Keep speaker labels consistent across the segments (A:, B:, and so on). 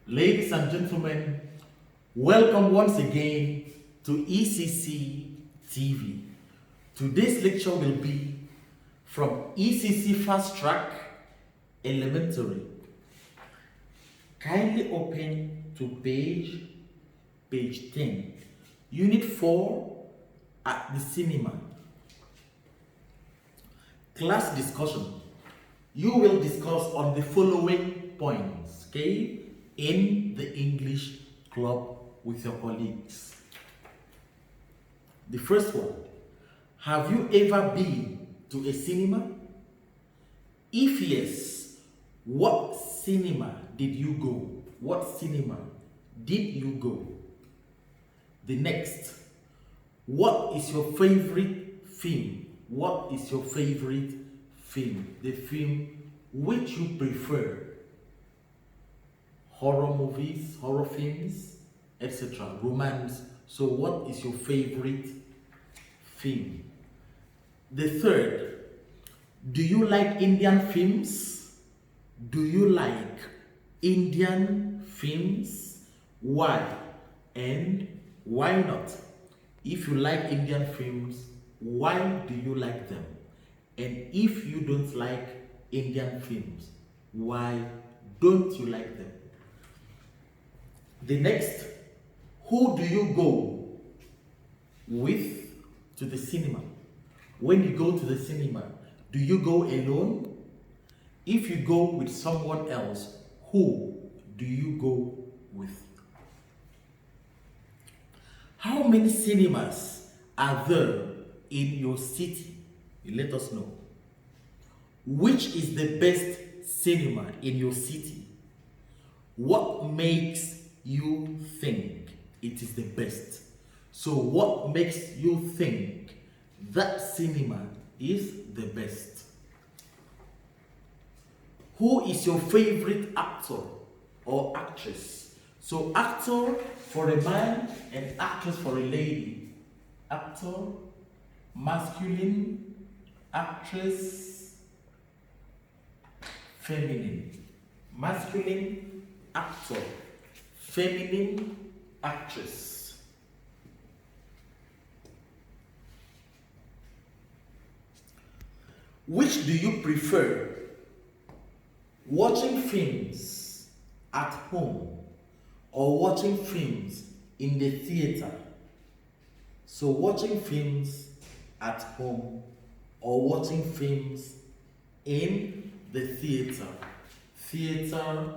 A: Ladies and gentlemen, welcome once again to ECC TV. Today's lecture will be from ECC Fast Track Elementary. Kindly open to page 10, Unit 4 at the cinema. Class discussion. You will discuss on the following points, okay, in the English club with your colleagues. The first one, have you ever been to a cinema? If yes, what cinema did you go? What cinema did you go? The next, what is your favorite film? What is your favorite film? The film which you prefer. Horror movies, horror films, etc. Romance. So what is your favorite film? The third, do you like Indian films? Do you like Indian films? Why? And why not? If you like Indian films, why do you like them? And if you don't like Indian films, why don't you like them? The next, who do you go with to the cinema? When you go to the cinema, do you go alone? If you go with someone else, who do you go with? How many cinemas are there in your city? Let us know. Which is the best cinema in your city? What makes you think it is the best? So what makes you think that cinema is the best? Who is your favorite actor or actress? So actor for a man and actress for a lady. Actor, masculine, actress, feminine. Masculine, actor, feminine, actress. Which do you prefer? Watching films at home or watching films in the theater? So watching films at home or watching films in the theater. Theater,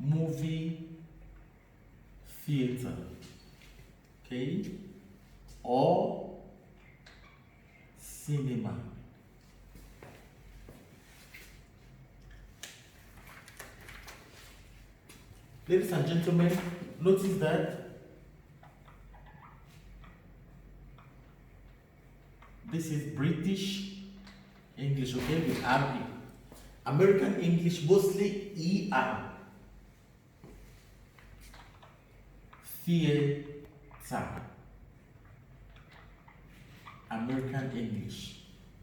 A: movie theater, okay, or cinema. Ladies and gentlemen, notice that this is British English, okay, with RE. American English, mostly ER. Theater. American English.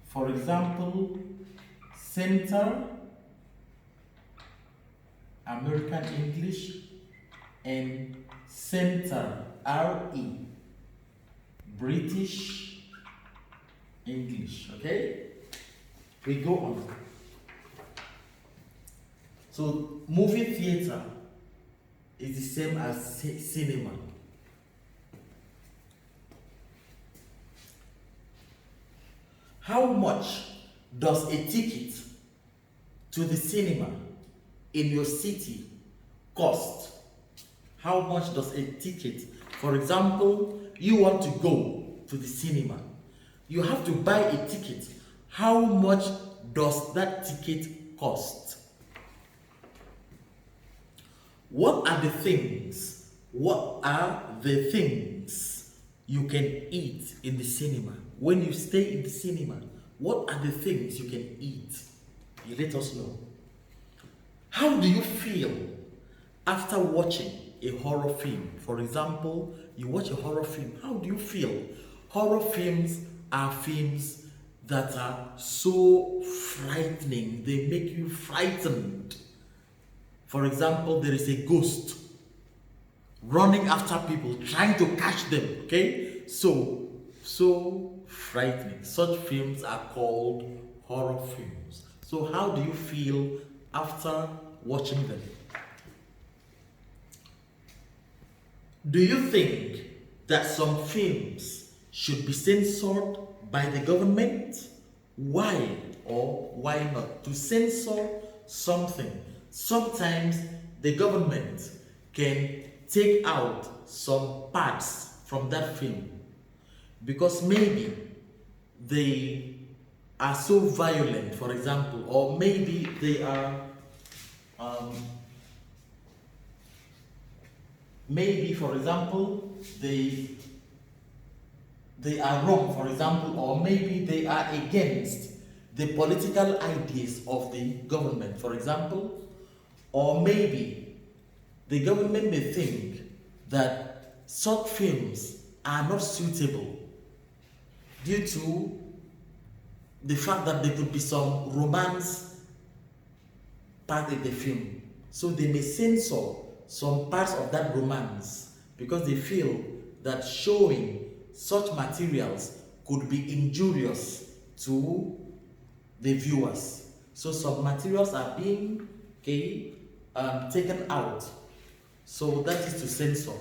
A: For example, center, American English, and center, RE, British English, okay? We go on. So movie theater is the same as cinema. How much does a ticket to the cinema in your city cost? How much does a ticket? For example, you want to go to the cinema. You have to buy a ticket. How much does that ticket cost? What are the things? What are the things you can eat in the cinema? When you stay in the cinema, what are the things you can eat? You let us know. How do you feel after watching a horror film? For example, you watch a horror film. How do you feel? Horror films are films that are so frightening. They make you frightened. For example, there is a ghost running after people, trying to catch them. Okay, so frightening. Such films are called horror films. So how do you feel after watching them? Do you think that some films should be censored by the government? Why or why not? To censor something, sometimes the government can take out some parts from that film because maybe they are so violent, for example, or maybe they are maybe, for example, they are wrong, for example, or maybe they are against the political ideas of the government, for example, or maybe the government may think that such films are not suitable due to the fact that there could be some romance part in the film. So they may censor some parts of that romance because they feel that showing such materials could be injurious to the viewers. So some materials are being taken out. So that is to censor.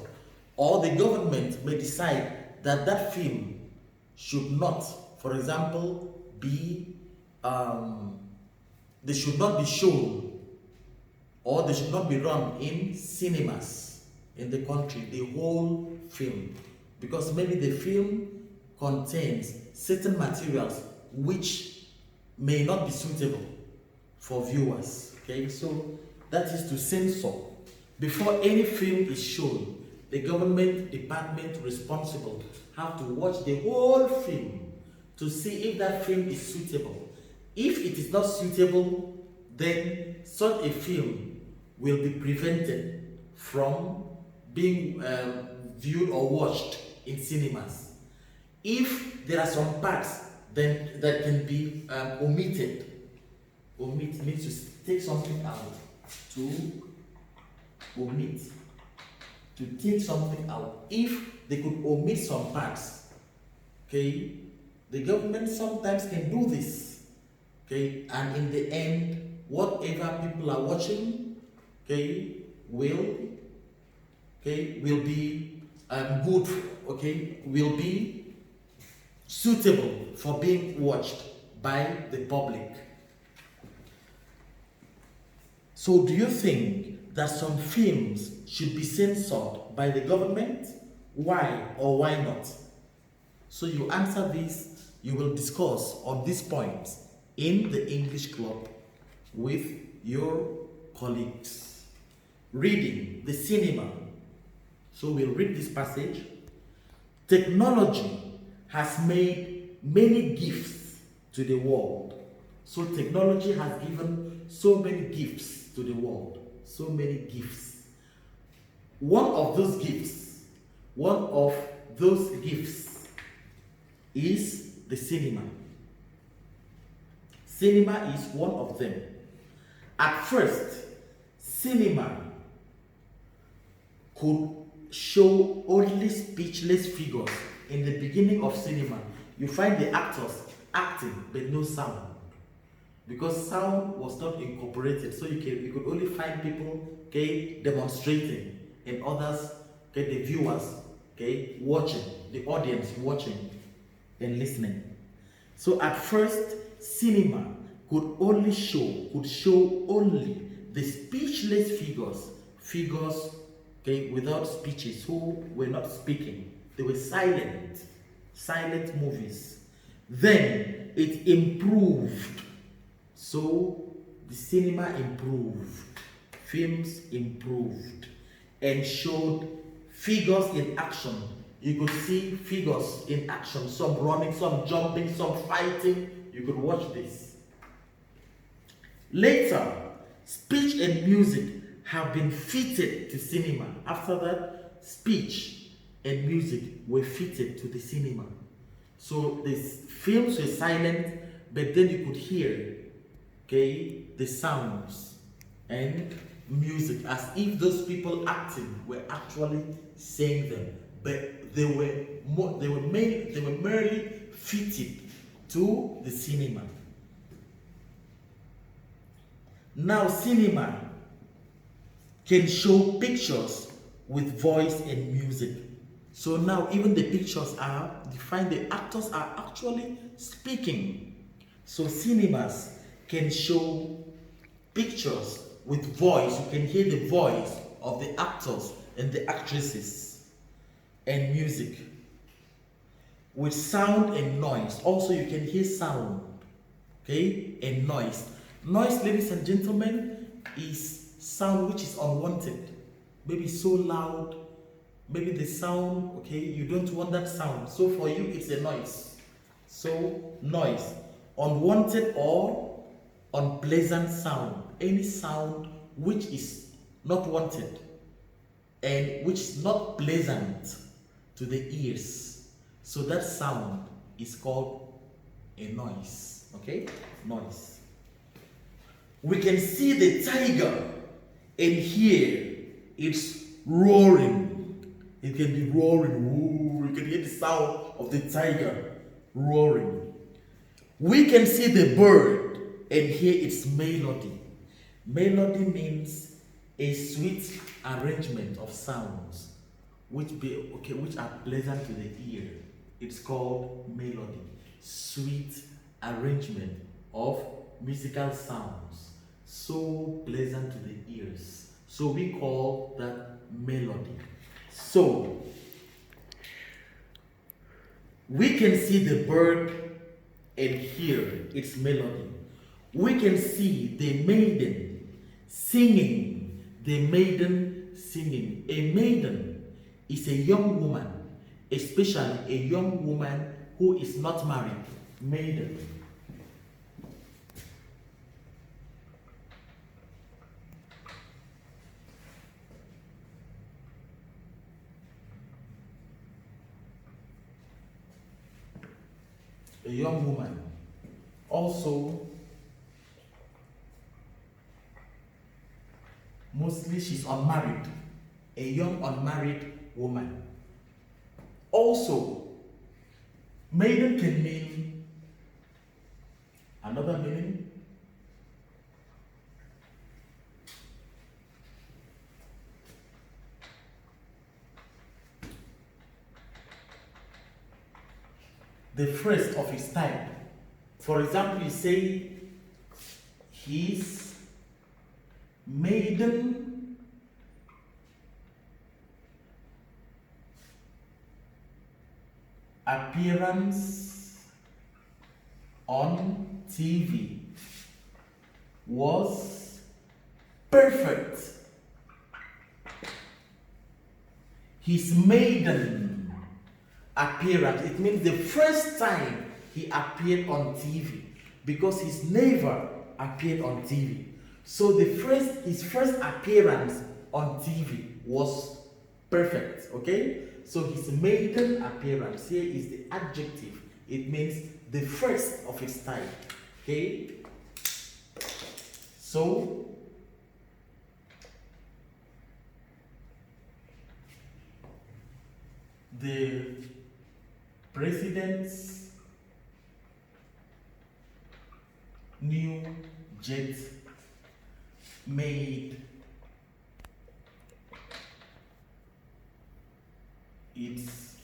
A: Or the government may decide that that film should not, for example, be they should not be shown, or they should not be run in cinemas in the country, the whole film, because maybe the film contains certain materials which may not be suitable for viewers. Okay, so that is to censor. Before any film is shown, the government department responsible have to watch the whole film to see if that film is suitable. If it is not suitable, then such a film will be prevented from being viewed or watched in cinemas. If there are some parts then that can be omitted, omit means to take something out, to omit, to take something out. If they could omit some parts, okay, the government sometimes can do this, okay, and in the end, whatever people are watching, okay, will be good, okay, will be suitable for being watched by the public. So do you think that some films should be censored by the government? Why or why not? So you answer this, you will discuss on these points in the English club with your colleagues. Reading the cinema. So we'll read this passage. Technology has made many gifts to the world. So technology has given so many gifts to the world. So many gifts. One of those gifts is the cinema. Cinema is one of them. At first, cinema could show only speechless figures. In the beginning of cinema, you find the actors acting but no sound, because sound was not incorporated. So you could only find people demonstrating, and others, the viewers watching, the audience watching and listening. So at first, cinema could show only the speechless figures without speeches, who were not speaking. They were silent movies. Then it improved. So the cinema improved, films improved, and showed figures in action. You could see figures in action, some running, some jumping, some fighting. You could watch this. Later, speech and music have been fitted to cinema. After that, speech and music were fitted to the cinema. So the films were silent, but then you could hear, okay, the sounds and music as if those people acting were actually saying them, but they were merely fitted to the cinema. Now cinema can show pictures with voice and music. So now even the pictures are defined, the actors are actually speaking. So cinemas can show pictures with voice. You can hear the voice of the actors and the actresses, and music. With sound and noise. Also you can hear sound, okay, and noise. Noise, ladies and gentlemen, is sound which is unwanted. Maybe so loud, maybe the sound, okay, you don't want that sound. So for you, it's a noise. So noise, unwanted or unpleasant sound. Any sound which is not wanted and which is not pleasant to the ears. So that sound is called a noise, okay? Noise. We can see the tiger and hear it's roaring. It can be roaring. Ooh, you can hear the sound of the tiger roaring. We can see the bird and hear its melody. Melody means a sweet arrangement of sounds which are pleasant to the ear. It's called melody. Sweet arrangement of musical sounds, so pleasant to the ears. So we call that melody. So we can see the bird and hear its melody. We can see the maiden singing. The maiden singing. A maiden is a young woman, especially a young woman who is not married. Maiden. A young woman. Also, mostly she's unmarried. A young unmarried woman. Also, maiden can mean another meaning. The first of his type. For example, you say his maiden appearance on TV was perfect. His maiden appearance, it means the first time he appeared on TV, because he's never appeared on TV. So his first appearance on TV was perfect, okay? So his maiden appearance, here is the adjective. It means the first of his type, okay? So, the president's new jet made its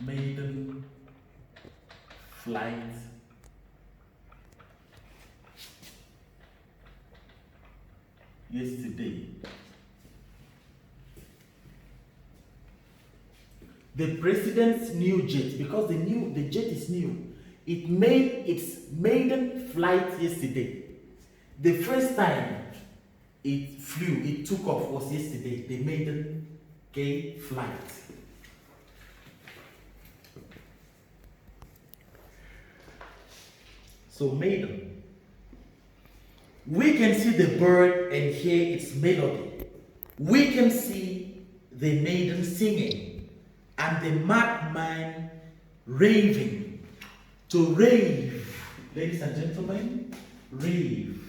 A: maiden flight yesterday. The president's new jet, because the jet is new, it made its maiden flight yesterday. The first time it flew, it took off, was yesterday, the maiden flight. So maiden. We can see the bird and hear its melody. We can see the maiden singing and the madman raving. To rave, ladies and gentlemen, rave.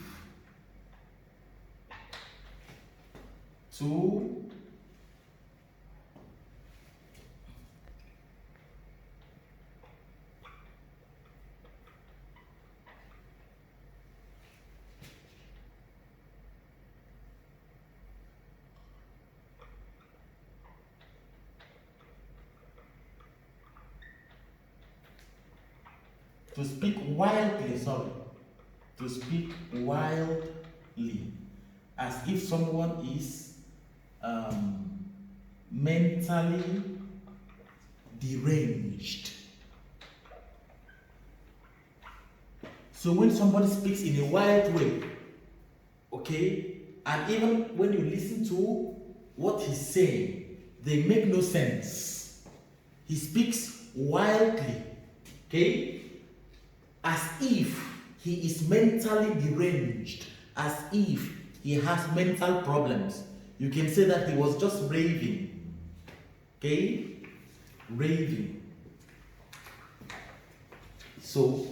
A: To speak wildly, sorry. To speak wildly. As if someone is mentally deranged. So when somebody speaks in a wild way, okay, and even when you listen to what he's saying, they make no sense. He speaks wildly, okay, as if he is mentally deranged, as if he has mental problems. You can say that he was just raving, okay, raving. So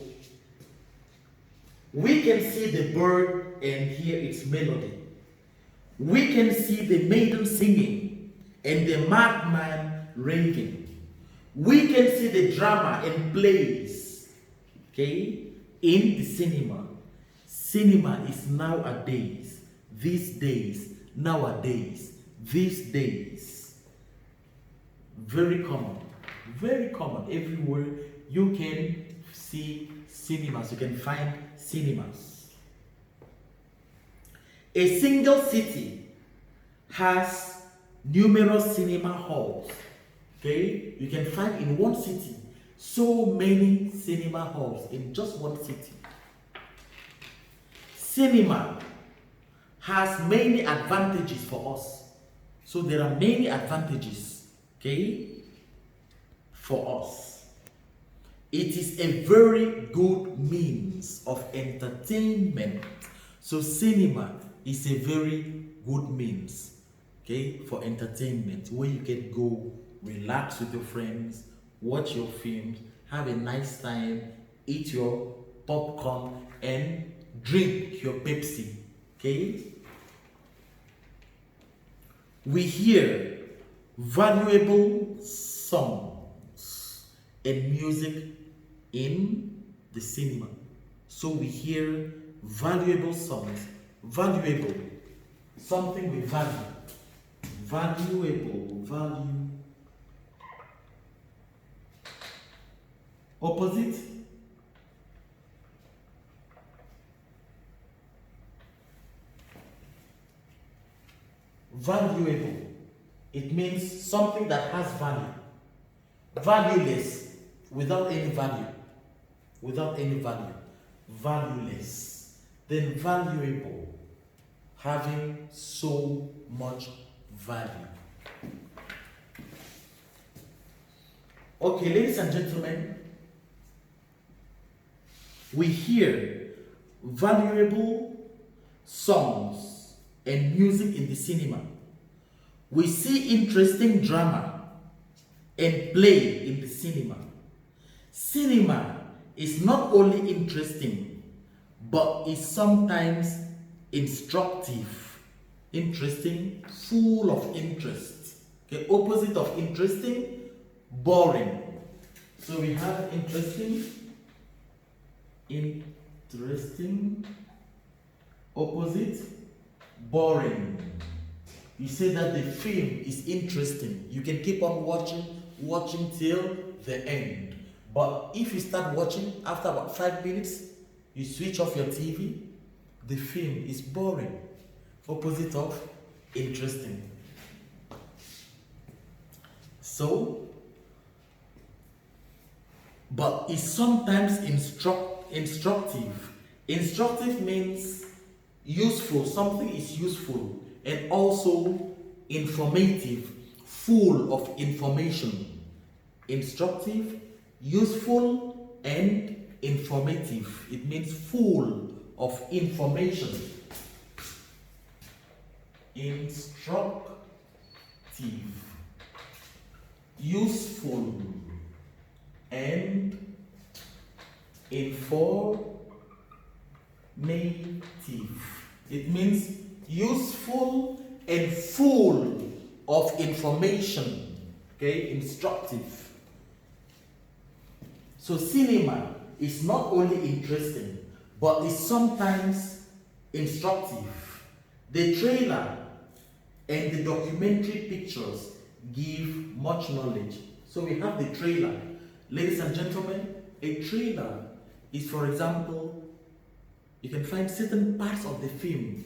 A: we can see the bird and hear its melody. We can see the maiden singing and the madman raving. We can see the drama and plays, okay, in the cinema. Cinema is nowadays, these days, nowadays, these days, very common everywhere. You can see cinemas, you can find cinemas. A single city has numerous cinema halls, okay? You can find in one city so many cinema halls in just one city. Cinema has many advantages for us. So there are many advantages, okay, for us. It is a very good means of entertainment. So cinema is a very good means, okay, for entertainment, where you can go relax with your friends, watch your films, have a nice time, eat your popcorn and drink your Pepsi, okay? We hear valuable songs and music in the cinema. So we hear valuable songs, valuable, something we value, valuable, value. Opposite, valuable. It means something that has value. Valueless, without any value. Without any value. Valueless. Then valuable, having so much value. Okay, ladies and gentlemen, we hear valuable songs and music in the cinema. We see interesting drama and play in the cinema. Cinema is not only interesting, but is sometimes instructive. Interesting, full of interest. Okay, opposite of interesting, boring. So we have interesting, opposite, boring. You say that the film is interesting. You can keep on watching till the end. But if you start watching, after about 5 minutes, you switch off your TV, the film is boring. Opposite of interesting. So, but it's sometimes instructive. Instructive means useful, something is useful, and also informative, full of information. Instructive, useful, and informative. It means full of information. Instructive, useful, and Informative. It means useful and full of information. Okay, instructive. So cinema is not only interesting, but is sometimes instructive. The trailer and the documentary pictures give much knowledge. So we have the trailer. Ladies and gentlemen, a trailer is, for example, you can find certain parts of the film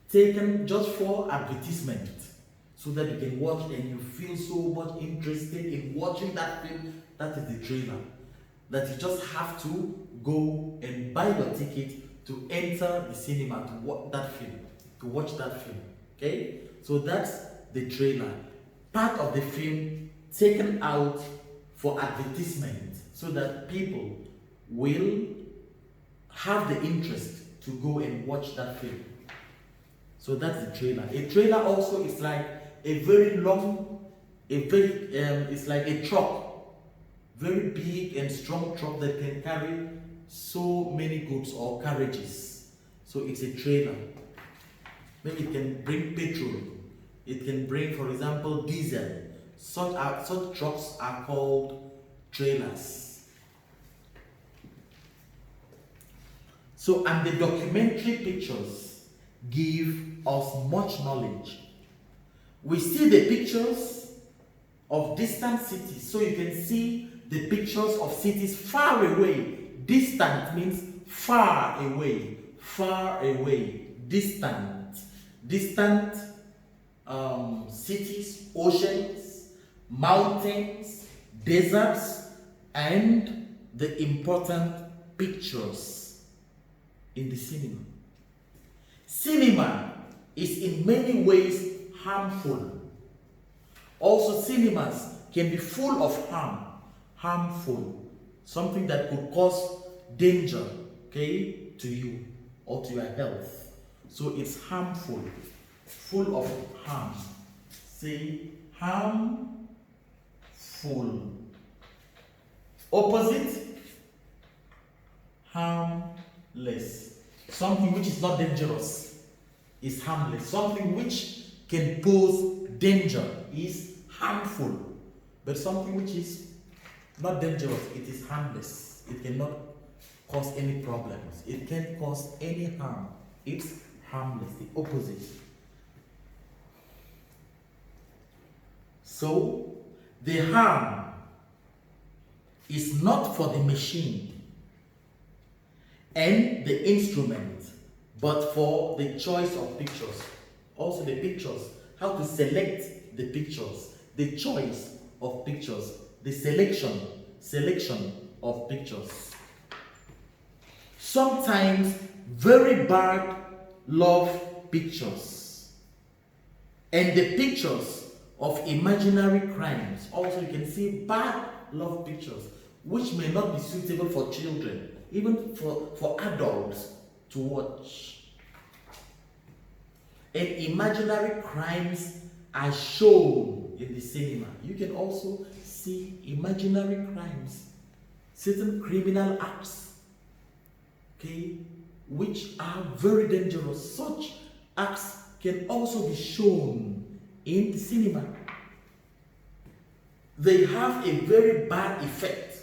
A: taken just for advertisement, so that you can watch and you feel so much interested in watching that film. That is the trailer. That you just have to go and buy your ticket to enter the cinema to watch that film. Okay? So that's the trailer. Part of the film taken out for advertisement so that people will have the interest to go and watch that film. So that's the trailer. A trailer also is like a very long, it's like a truck, very big and strong truck that can carry so many goods or carriages. So it's a trailer. Maybe it can bring petrol. It can bring, for example, diesel. Such trucks are called trailers. So, and the documentary pictures give us much knowledge. We see the pictures of distant cities, so you can see the pictures of cities far away. Distant means far away, distant cities, oceans, mountains, deserts, and the important pictures in the cinema. Cinema is in many ways harmful. Also, cinemas can be full of harmful, something that could cause danger, okay, to you or to your health. So it's harmful, full of harm. Say harmful. Opposite, harmless. Something which is not dangerous is harmless. Something which can pose danger is harmful. But something which is not dangerous, it is harmless. It cannot cause any problems. It can't cause any harm. It's harmless, the opposite. So, the harm is not for the machine and the instrument, but for the choice of pictures. Also the pictures, how to select the pictures, the choice of pictures, the selection of pictures. Sometimes very bad love pictures and the pictures of imaginary crimes. Also you can see bad love pictures which may not be suitable for children, even for adults to watch. And imaginary crimes are shown in the cinema. You can also see imaginary crimes, certain criminal acts, okay, which are very dangerous. Such acts can also be shown in the cinema. They have a very bad effect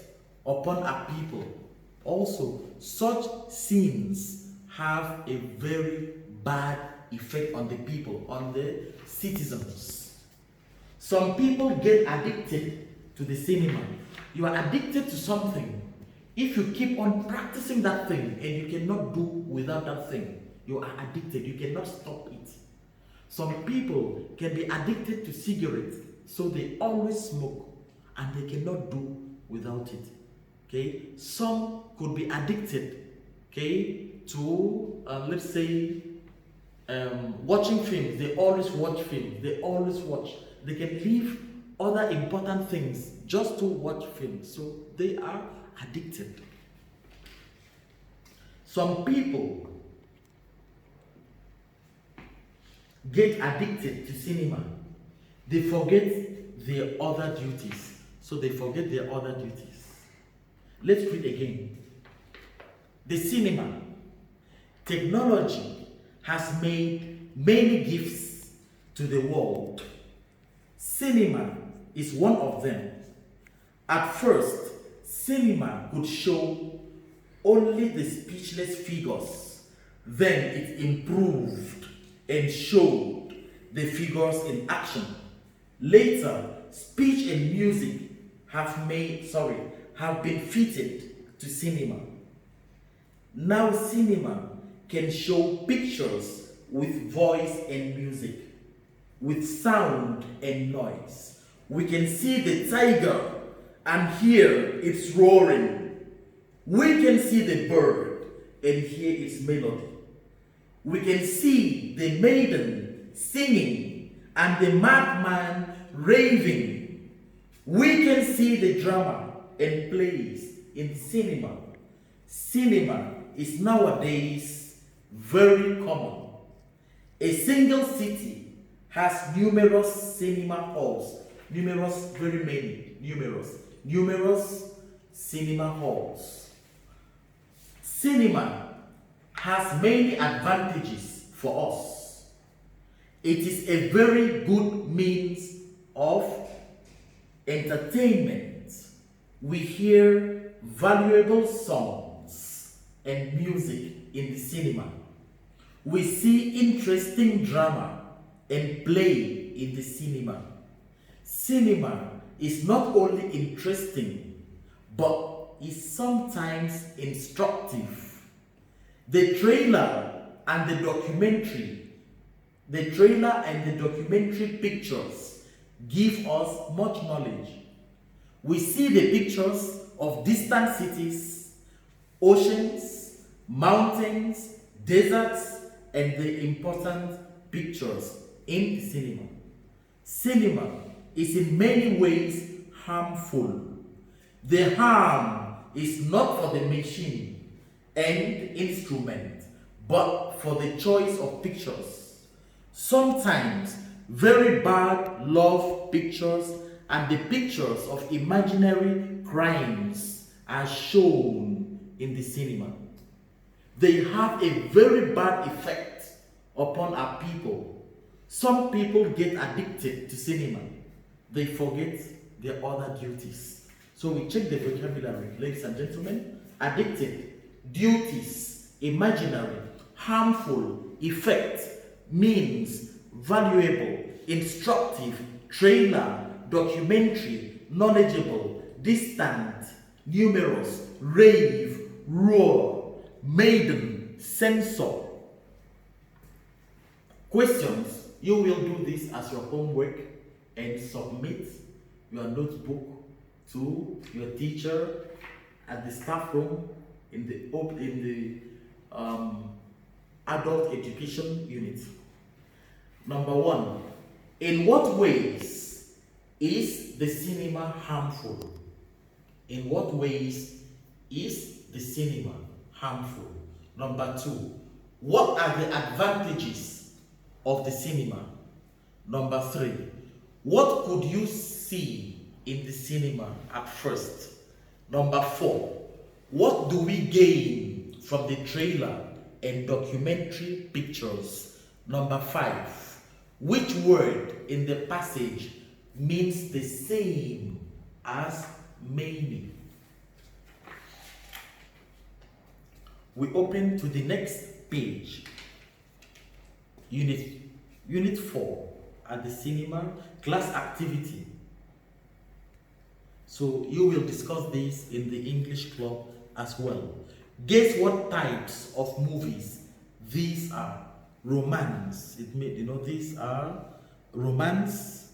A: upon our people. Also, such scenes have a very bad effect on the people, on the citizens. Some people get addicted to the cinema. You are addicted to something. If you keep on practicing that thing and you cannot do without that thing, you are addicted. You cannot stop it. Some people can be addicted to cigarettes, so they always smoke and they cannot do without it. Okay, some could be addicted, okay, to let's say watching films. They always watch films. They always watch. They can leave other important things just to watch films. So they are addicted. Some people get addicted to cinema. They forget their other duties. So they forget their other duties. Let's read again. The cinema. Technology has made many gifts to the world. Cinema is one of them. At first, cinema could show only the speechless figures. Then it improved and showed the figures in action. Later, speech and music have been fitted to cinema. Now cinema can show pictures with voice and music, with sound and noise. We can see the tiger and hear its roaring. We can see the bird and hear its melody. We can see the maiden singing and the madman raving. We can see the drama and plays in cinema. Cinema is nowadays very common. A single city has numerous cinema halls, numerous cinema halls. Cinema has many advantages for us. It is a very good means of entertainment. We hear valuable songs and music in the cinema. We see interesting drama and play in the cinema. Cinema is not only interesting, but is sometimes instructive. The trailer and the documentary pictures give us much knowledge. We see the pictures of distant cities, oceans, mountains, deserts, and the important pictures in the cinema. Cinema is in many ways harmful. The harm is not for the machine and instrument, but for the choice of pictures. Sometimes very bad love pictures and the pictures of imaginary crimes are shown in the cinema. They have a very bad effect upon our people. Some people get addicted to cinema. They forget their other duties. So we check the vocabulary, ladies and gentlemen. Addicted, duties, imaginary, harmful, effect, means, valuable, instructive, trailer, documentary, knowledgeable, distant, numerous, rave, roar, maiden, censor. Questions. You will do this as your homework and submit your notebook to your teacher at the staff room in the adult education unit. Number 1, in what ways is the cinema harmful? In what ways is the cinema harmful? Number 2, what are the advantages of the cinema? Number 3, what could you see in the cinema at first? Number 4, what do we gain from the trailer and documentary pictures? Number 5, which word in the passage means the same as many? We open to the next page, Unit 4 at the cinema, class activity. So you will discuss this in the English club as well. Guess what types of movies these are? Romance. These are romance,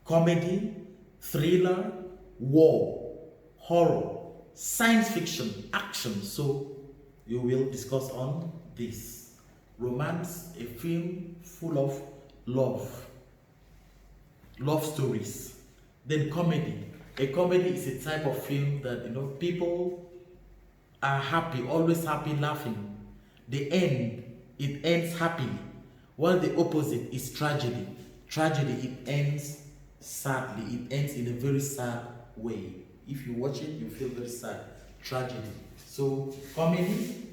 A: comedy, thriller, war, horror, science fiction, action. So you will discuss on this. Romance, a film full of love stories. Then comedy. A comedy is a type of film that people are happy, always happy, laughing. It ends happily. While the opposite is tragedy. Tragedy, it ends sadly. It ends in a very sad way. If you watch it, you feel very sad. Tragedy. So comedy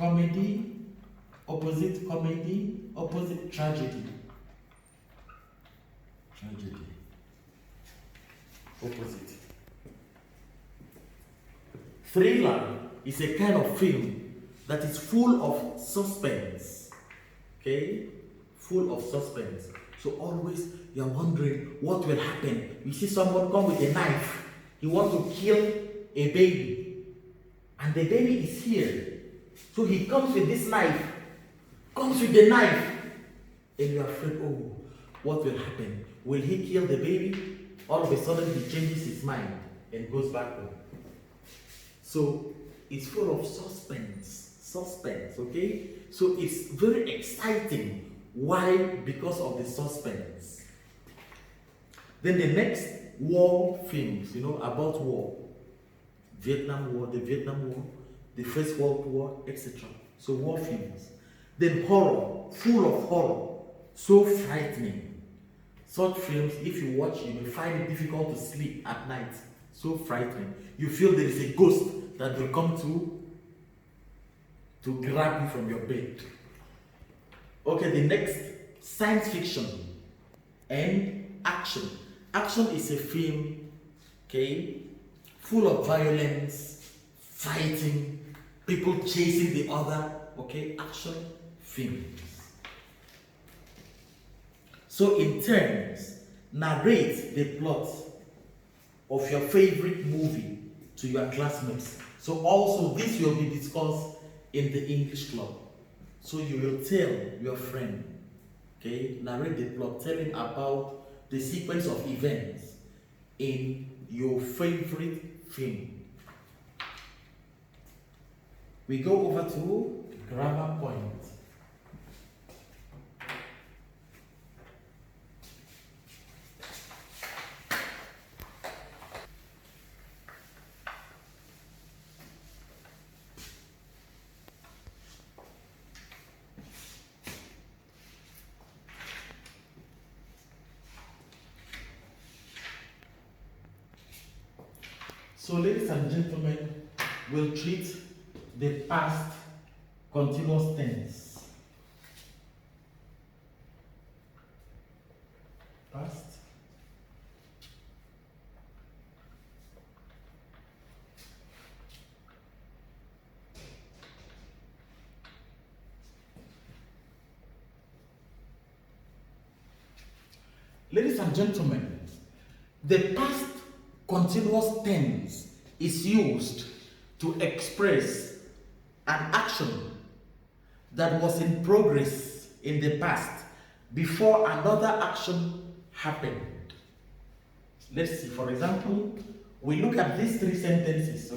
A: comedy, opposite comedy, opposite tragedy. Tragedy. Opposite. Thriller is a kind of film that is full of suspense. Okay? Full of suspense. So always you're wondering what will happen. You see someone come with a knife. He wants to kill a baby. And the baby is here. So he comes with this knife. Comes with the knife. And you're afraid, oh, what will happen? Will he kill the baby? All of a sudden he changes his mind and goes back home. So it's full of suspense, okay? So it's very exciting. Why? Because of the suspense. Then the next war films, about war. Vietnam War, the Vietnam War, the First World War, etc. So war films. Then horror, full of horror, so frightening. Such films, if you watch, you may find it difficult to sleep at night. So frightening. You feel there is a ghost that will come to grab you from your bed. Okay, the next, science fiction and action. Action is a film, okay, full of violence, fighting, people chasing the other, okay, action films. So in turns, narrate the plot of your favorite movie to your classmates. So also this will be discussed in the English club. So you will tell your friend, okay, narrate the plot, tell him about the sequence of events in your favorite film. We go over to grammar point. So ladies and gentlemen, we'll treat the past continuous tense. Past ladies and gentlemen, the past continuous tense is used to express an action that was in progress in the past before another action happened. Let's see, for example, we look at these three sentences.